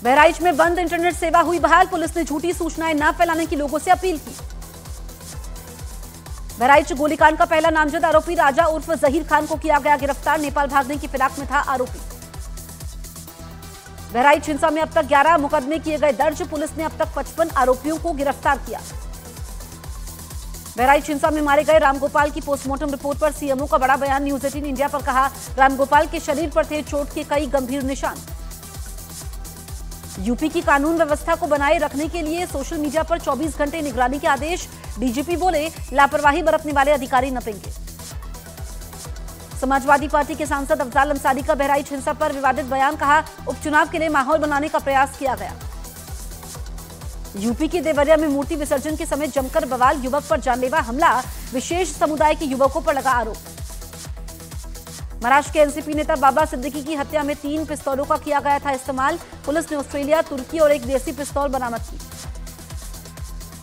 बहराइच में बंद इंटरनेट सेवा हुई बहाल, पुलिस ने झूठी सूचनाएं न फैलाने की लोगों से अपील की। बहराइच गोलीकांड का पहला नामजद आरोपी राजा उर्फ जहीर खान को किया गया गिरफ्तार, नेपाल भागने की फिराक में था आरोपी। बहराइच हिंसा में अब तक 11 मुकदमे किए गए दर्ज, पुलिस ने अब तक 55 आरोपियों को गिरफ्तार किया। बहराइच हिंसा में मारे गए रामगोपाल की पोस्टमार्टम रिपोर्ट पर सीएमओ का बड़ा बयान, न्यूज 18 इंडिया पर कहा, रामगोपाल के शरीर पर थे चोट के कई गंभीर निशान। यूपी की कानून व्यवस्था को बनाए रखने के लिए सोशल मीडिया पर 24 घंटे निगरानी के आदेश, डीजीपी बोले लापरवाही बरतने वाले अधिकारी नपेंगे। समाजवादी पार्टी के सांसद अफजाल अंसारी का बहराइच हिंसा पर विवादित बयान, कहा उपचुनाव के लिए माहौल बनाने का प्रयास किया गया। यूपी के देवरिया में मूर्ति विसर्जन के समय जमकर बवाल, युवक पर जानलेवा हमला, विशेष समुदाय के युवकों पर लगा आरोप। महाराष्ट्र के एनसीपी नेता बाबा सिद्दीकी की हत्या में 3 पिस्तौलों का किया गया था इस्तेमाल, पुलिस ने ऑस्ट्रेलिया, तुर्की और एक देसी पिस्तौल बरामद की।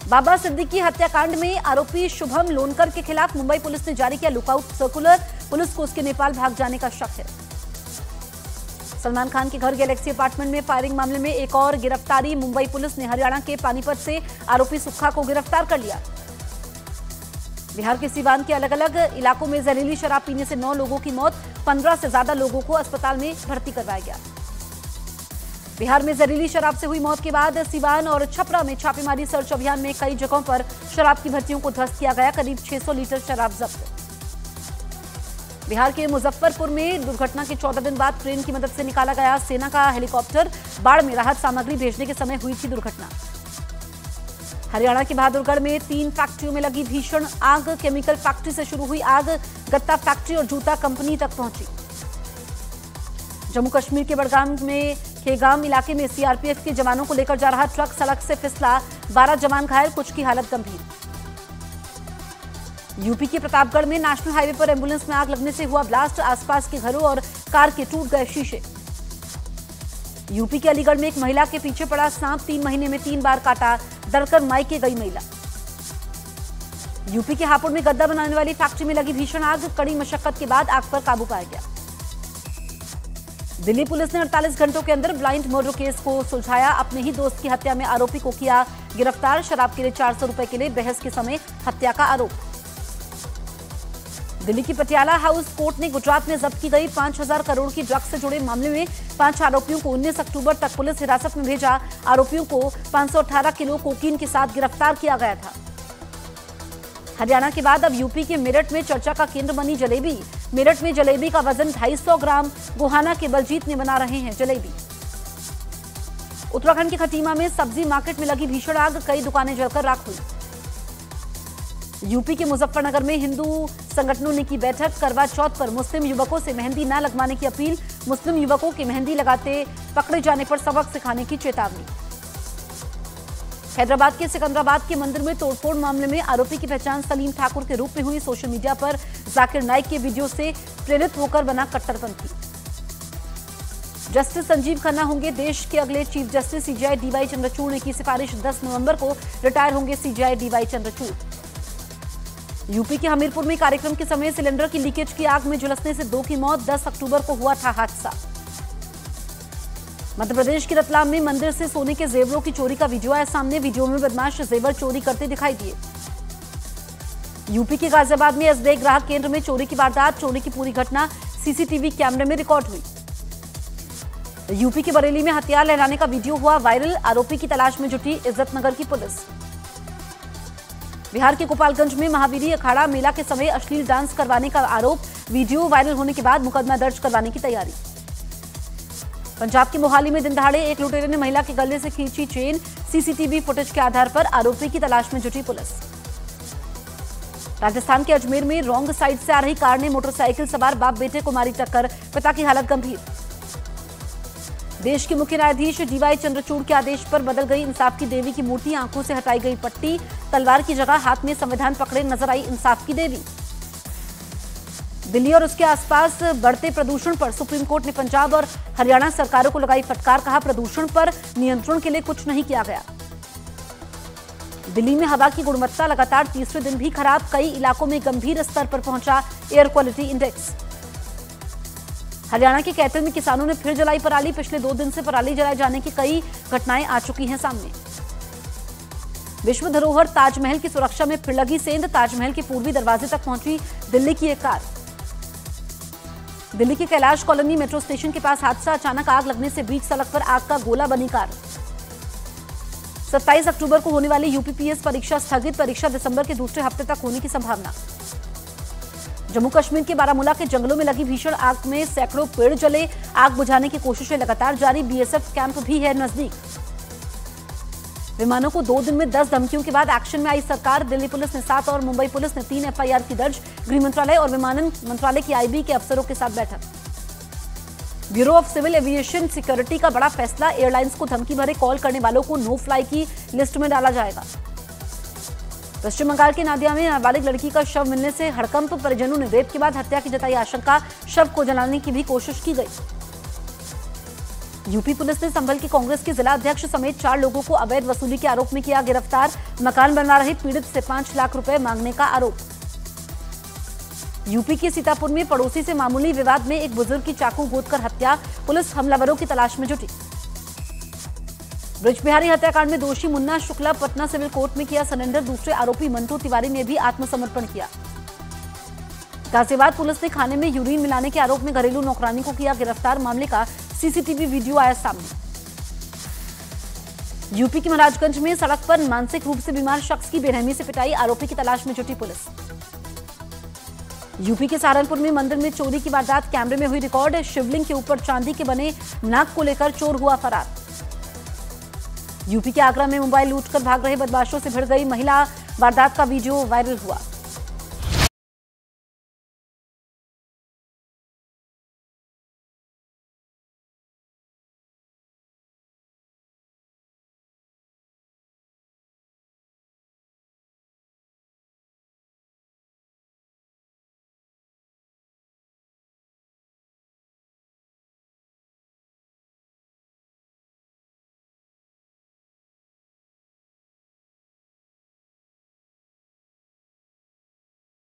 बाबा सिद्दीकी हत्याकांड में आरोपी शुभम लोनकर के खिलाफ मुंबई पुलिस ने जारी किया लुकआउट सर्कुलर, पुलिस को उसके नेपाल भाग जाने का शक है। सलमान खान के घर गैलेक्सी अपार्टमेंट में फायरिंग मामले में एक और गिरफ्तारी, मुंबई पुलिस ने हरियाणा के पानीपत से आरोपी सुक्खा को गिरफ्तार कर लिया। बिहार के सीवान के अलग अलग इलाकों में जहरीली शराब पीने से 9 लोगों की मौत, 15 से ज्यादा लोगों को अस्पताल में भर्ती करवाया गया। बिहार में जहरीली शराब से हुई मौत के बाद सीवान और छपरा में छापेमारी सर्च अभियान में कई जगहों पर शराब की भट्टियों को ध्वस्त किया गया, करीब 600 लीटर शराब जब्त। बिहार के मुजफ्फरपुर में दुर्घटना के 14 दिन बाद ट्रेन की मदद से निकाला गया सेना का हेलीकॉप्टर, बाढ़ में राहत सामग्री भेजने के समय हुई थी दुर्घटना। हरियाणा के बहादुरगढ़ में 3 फैक्ट्रियों में लगी भीषण आग, केमिकल फैक्ट्री से शुरू हुई आग, गत्ता फैक्ट्री और जूता कंपनी तक पहुंची। जम्मू कश्मीर के बड़गाम में खेगाम इलाके में सीआरपीएफ के जवानों को लेकर जा रहा ट्रक सड़क से फिसला, 12 जवान घायल, कुछ की हालत गंभीर। यूपी के प्रतापगढ़ में नेशनल हाईवे पर एम्बुलेंस में आग लगने से हुआ ब्लास्ट, आसपास के घरों और कार के टूट गए शीशे। यूपी के अलीगढ़ में एक महिला के पीछे पड़ा सांप, 3 महीने में 3 बार काटा, डरकर मायके गई महिला। यूपी के हापुड़ में गद्दा बनाने वाली फैक्ट्री में लगी भीषण आग, कड़ी मशक्कत के बाद आग पर काबू पाया गया। दिल्ली पुलिस ने 48 घंटों के अंदर ब्लाइंड मर्डर केस को सुलझाया, अपने ही दोस्त की हत्या में आरोपी को किया गिरफ्तार, शराब के लिए 400 रुपए के लिए बहस के समय हत्या का आरोप। दिल्ली की पटियाला हाउस कोर्ट ने गुजरात में जब्त की गई 5000 करोड़ की ड्रग्स से जुड़े मामले में 5 आरोपियों को 19 अक्टूबर तक पुलिस हिरासत में भेजा, आरोपियों को 518 किलो कोकीन के साथ गिरफ्तार किया गया था। हरियाणा के बाद अब यूपी के मेरठ में चर्चा का केंद्र बनी जलेबी, मेरठ में जलेबी का वजन 250 ग्राम, गोहाना के बलजीत ने बना रहे हैं जलेबी। उत्तराखंड के खटीमा में सब्जी मार्केट में लगी भीषण आग, कई दुकानें जलकर राख हुई। यूपी के मुजफ्फरनगर में हिंदू संगठनों ने की बैठक, करवा चौथ पर मुस्लिम युवकों से मेहंदी न लगवाने की अपील, मुस्लिम युवकों की मेहंदी लगाते पकड़े जाने पर सबक सिखाने की चेतावनी। हैदराबाद के सिकंदराबाद के मंदिर में तोड़फोड़ मामले में आरोपी की पहचान सलीम ठाकुर के रूप में हुई, सोशल मीडिया पर जाकिर नाइक के वीडियो से प्रेरित होकर बना कट्टरपंथी। जस्टिस संजीव खन्ना होंगे देश के अगले chief justice, CJI D Y Chandrachud ने की सिफारिश, 10 नवंबर को रिटायर होंगे सीजेआई डीवाई चंद्रचूड़। यूपी के हमीरपुर में कार्यक्रम के समय सिलेंडर की लीकेज की आग में झुलसने से 2 की मौत, 10 अक्टूबर को हुआ था हादसा। मध्य प्रदेश के रतलाम में मंदिर से सोने के जेवरों की चोरी का वीडियो आया सामने, वीडियो में बदमाश जेवर चोरी करते दिखाई दिए। यूपी के गाजियाबाद में एसबीआई ग्राहक केंद्र में चोरी की वारदात, चोरी की पूरी घटना सीसीटीवी कैमरे में रिकॉर्ड हुई। यूपी के बरेली में हथियार लहराने का वीडियो हुआ वायरल, आरोपी की तलाश में जुटी इज्जतनगर की पुलिस। बिहार के गोपालगंज में महावीरी अखाड़ा मेला के समय अश्लील डांस करवाने का आरोप, वीडियो वायरल होने के बाद मुकदमा दर्ज करवाने की तैयारी। पंजाब के मोहाली में दिन दहाड़े एक लुटेरे ने महिला के गले से खींची चेन, सीसीटीवी फुटेज के आधार पर आरोपी की तलाश में जुटी पुलिस। राजस्थान के अजमेर में रॉन्ग साइड से आ रही कार ने मोटरसाइकिल सवार बाप बेटे को मारी टक्कर, पिता की हालत गंभीर। देश के मुख्य न्यायाधीश डीवाई चंद्रचूड़ के आदेश पर बदल गई इंसाफ की देवी की मूर्ति, आंखों से हटाई गई पट्टी, तलवार की जगह हाथ में संविधान पकड़े नजर आई इंसाफ की देवी। दिल्ली और उसके आसपास बढ़ते प्रदूषण पर सुप्रीम कोर्ट ने पंजाब और हरियाणा सरकारों को लगाई फटकार, कहा प्रदूषण पर नियंत्रण के लिए कुछ नहीं किया गया। दिल्ली में हवा की गुणवत्ता लगातार तीसरे दिन भी खराब, कई इलाकों में गंभीर स्तर पर पहुंचा एयर क्वालिटी इंडेक्स। हरियाणा के कैथल में किसानों ने फिर जलाई पराली। पिछले 2 दिन से पराली जलाए जाने की कई घटनाएं आ चुकी हैं सामने। विश्व धरोहर ताजमहल की सुरक्षा में फिर लगी सेंध। ताजमहल के पूर्वी दरवाजे तक पहुंची दिल्ली की एक कार। दिल्ली के कैलाश कॉलोनी मेट्रो स्टेशन के पास हादसा। अचानक आग लगने से बीच सड़क पर आग का गोला बनी कार। 27 अक्टूबर को होने वाली यूपीपीएस परीक्षा स्थगित। परीक्षा दिसंबर के दूसरे हफ्ते तक होने की संभावना। जम्मू कश्मीर के बारामूला के जंगलों में लगी भीषण आग में सैकड़ों पेड़ जले। आग बुझाने की कोशिशें लगातार जारी। बीएसएफ कैंप भी है नजदीक। विमानों को 2 दिन में 10 धमकियों के बाद एक्शन में आई सरकार। दिल्ली पुलिस ने 7 और मुंबई पुलिस ने 3 एफआईआर की दर्ज। गृह मंत्रालय और विमानन मंत्रालय की आईबी के अफसरों के साथ बैठक। Bureau of civil aviation security का बड़ा फैसला। एयरलाइंस को धमकी भरे कॉल करने वालों को नो फ्लाई की लिस्ट में डाला जाएगा। पश्चिम बंगाल के नादिया में नाबालिग लड़की का शव मिलने से हड़कंप। परिजनों ने रेप के बाद हत्या की जताई आशंका। शव को जलाने की भी कोशिश की गई। यूपी पुलिस ने संभल के कांग्रेस के जिला अध्यक्ष समेत 4 लोगों को अवैध वसूली के आरोप में किया गिरफ्तार। मकान बनवा रहे पीड़ित से 5 लाख रुपए मांगने का आरोप। यूपी के सीतापुर में पड़ोसी से मामूली विवाद में एक बुजुर्ग की चाकू गोदकर हत्या। पुलिस हमलावरों की तलाश में जुटी। ब्रजबिहारी हत्याकांड में दोषी मुन्ना शुक्ला पटना सिविल कोर्ट में किया सरेंडर। दूसरे आरोपी मंटू तिवारी ने भी आत्मसमर्पण किया। गाजियाबाद पुलिस ने खाने में यूरिन मिलाने के आरोप में घरेलू नौकरानी को किया गिरफ्तार। मामले का सीसीटीवी वीडियो आया सामने। यूपी के महाराजगंज में सड़क पर मानसिक रूप से बीमार शख्स की बेरहमी से पिटाई। आरोपी की तलाश में जुटी पुलिस। यूपी के सहारनपुर में मंदिर में चोरी की वारदात कैमरे में हुई रिकॉर्ड। शिवलिंग के ऊपर चांदी के बने नाग को लेकर चोर हुआ फरार। यूपी के आगरा में मोबाइल लूटकर भाग रहे बदमाशों से भिड़ गई महिला। वारदात का वीडियो वायरल हुआ।